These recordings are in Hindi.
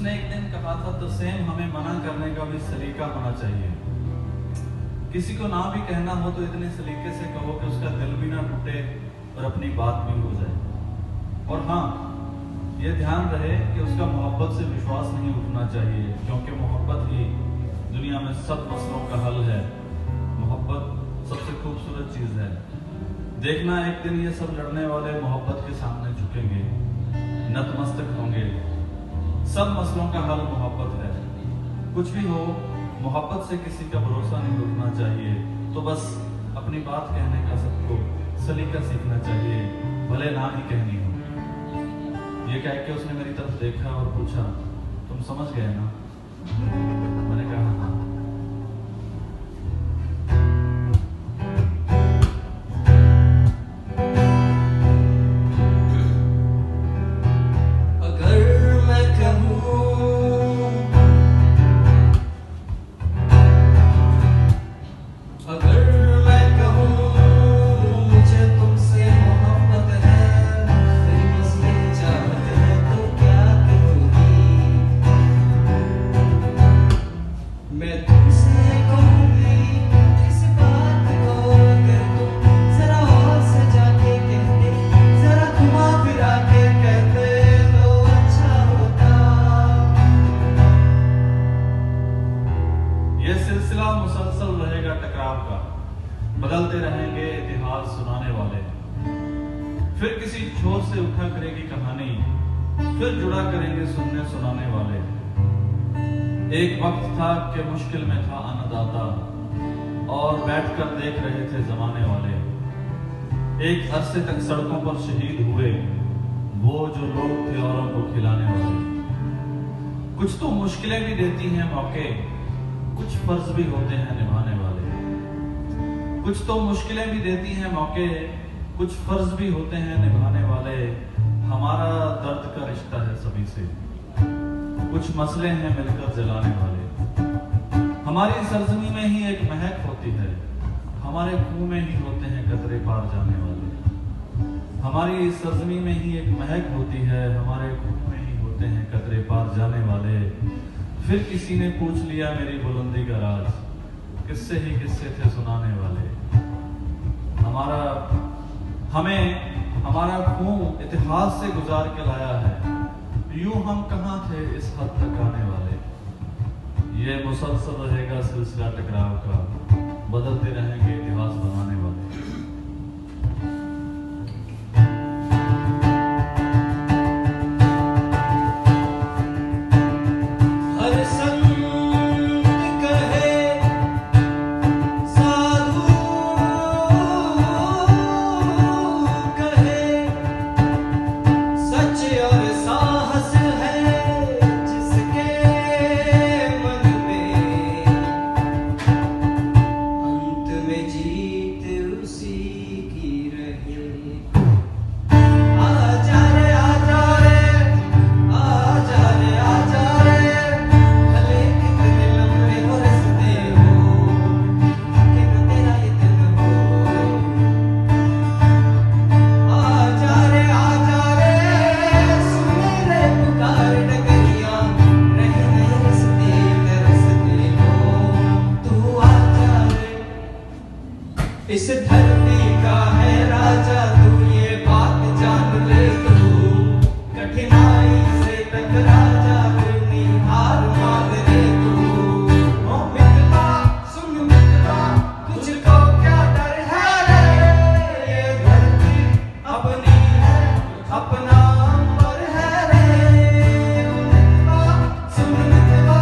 उसने एक दिन कहा था तो सेम हमें मना करने का भी सलीका होना चाहिए। किसी को ना भी कहना हो तो इतने सलीके से कहो कि उसका दिल भी ना टूटे और अपनी बात भी हो जाए। और हाँ, ये ध्यान रहे कि उसका मोहब्बत से विश्वास नहीं उठना चाहिए, क्योंकि मोहब्बत ही दुनिया में सब मसलों का हल है। मोहब्बत सबसे खूबसूरत चीज है। देखना एक दिन ये सब लड़ने वाले मोहब्बत के सामने झुकेंगे, नतमस्तक होंगे। सब मसलों का हल मोहब्बत है। कुछ भी हो, मोहब्बत से किसी का भरोसा नहीं उठना चाहिए। तो बस अपनी बात कहने का सबको सलीका सीखना चाहिए, भले ना ही कहनी हो। ये कह के उसने मेरी तरफ देखा और पूछा, तुम समझ गए ना? मैंने कहा हाँ। मुसलसल रहेगा टकराव का, बदलते रहेंगे इतिहास सुनाने वाले। फिर किसी छोर से उठा करेगी कहानी, फिर जुड़ा करेंगे सुनने सुनाने वाले। एक वक्त था कि मुश्किल में था अन्नदाता, और बैठकर देख रहे थे जमाने वाले। एक अरसे तक सड़कों पर शहीद हुए वो जो लोग थे औरों को खिलाने वाले। कुछ तो मुश्किलें भी देती हैं मौके, कुछ फर्ज भी होते हैं निभाने वाले। कुछ तो मुश्किलें भी देती हैं मौके, कुछ फर्ज भी होते हैं निभाने वाले। हमारा दर्द का रिश्ता है सभी से, कुछ मसले हैं मिलकर जलाने वाले। हमारी सरजमी में ही एक महक होती है, हमारे खून में ही होते हैं कतरे पार जाने वाले। हमारी सरजमी में ही एक महक होती है, हमारे खून में ही होते हैं कतरे पार जाने वाले। फिर किसी ने पूछ लिया मेरी बुलंदी का राज, किस्से ही किस्से थे सुनाने वाले। हमारा खून इतिहास से गुजार के लाया है, यूं हम कहाँ थे इस हद तक आने वाले। ये मुसलसल रहेगा सिलसिला टकराव का, बदलते रहेंगे इतिहास बनाने वाले। इस धरती का है राजा तू, ये बात जान ले तू। कठिनाई से टकरा जा फिर हार मान ले तू। ओ मित्रा सुन मित्रा, तुझको क्या डर है रे? ये धरती अपनी है, अपना अंबर है रे। ओ मित्रा सुन मित्रा,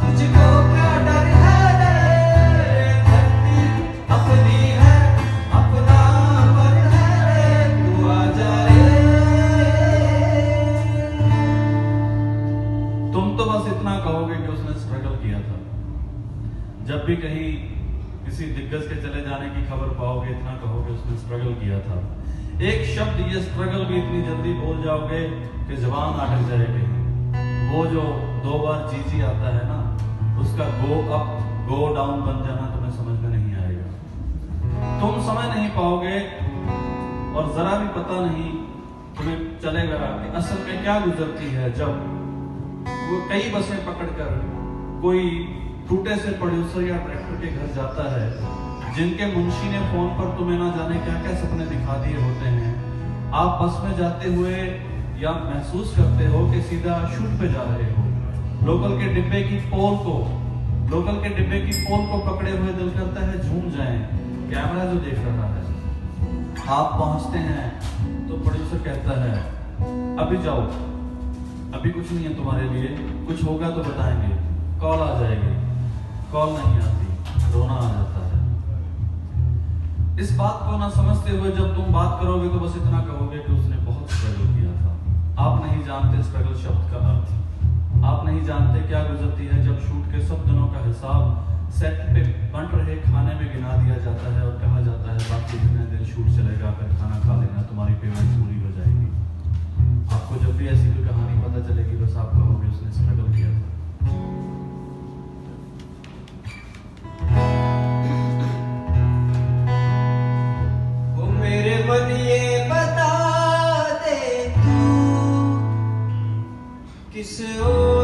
तुझको क्या डर है रे? ये धरती अपनी है, जब भी कहीं किसी दिग्गज के चले जाने की खबर पाओगे इतना कहोगे उसने स्ट्रगल किया था। एक शब्द ये स्ट्रगल भी इतनी जल्दी बोल जाओगे कि जबान अटक जाएगी। वो जो 2 बार जी आता है ना, उसका गो अप गो डाउन बन जाना तुम्हें समझ में नहीं आएगा। तुम समझ नहीं पाओगे और जरा भी पता नहीं तुम्हें चलेगा कि असल में क्या गुजरती है जब वो कई बसें पकड़कर कोई टूटे से प्रोड्यूसर या डायरेक्टर के घर जाता है, जिनके मुंशी ने फोन पर तुम्हें ना जाने क्या क्या सपने दिखा दिए होते हैं। आप बस में जाते हुए या महसूस करते हो कि सीधा शूट पे जा रहे हो। लोकल के डिब्बे की पोल को पकड़े हुए दिल करता है झूम जाएं, कैमरा जो देख रहा है। आप पहुंचते हैं तो प्रोड्यूसर कहता है अभी जाओ, अभी कुछ नहीं है तुम्हारे लिए, कुछ होगा तो बताएंगे, कॉल आ जाएगी। कॉल नहीं आती, रोना आ जाता है। इस बात को ना समझते हुए जब तुम बात करोगे तो बस इतना कहोगे कि उसने बहुत स्ट्रगल किया था। आप नहीं जानते स्ट्रगल शब्द का अर्थ, आप नहीं जानते क्या गुजरती है जब शूट के सब दिनों का हिसाब सेट पे बन रहे खाने में गिना दिया जाता है और कहा जाता है बाकी जितने दिन शूट चलेगा फिर खाना खा लेना, तुम्हारी पेमेंट पूरी हो जाएगी। आपको जब भी ऐसी कोई कहानी पता चलेगी बस आप कहोगे उसने स्ट्रगल किया था। वो मेरे मन ये बता दे तू किस ओर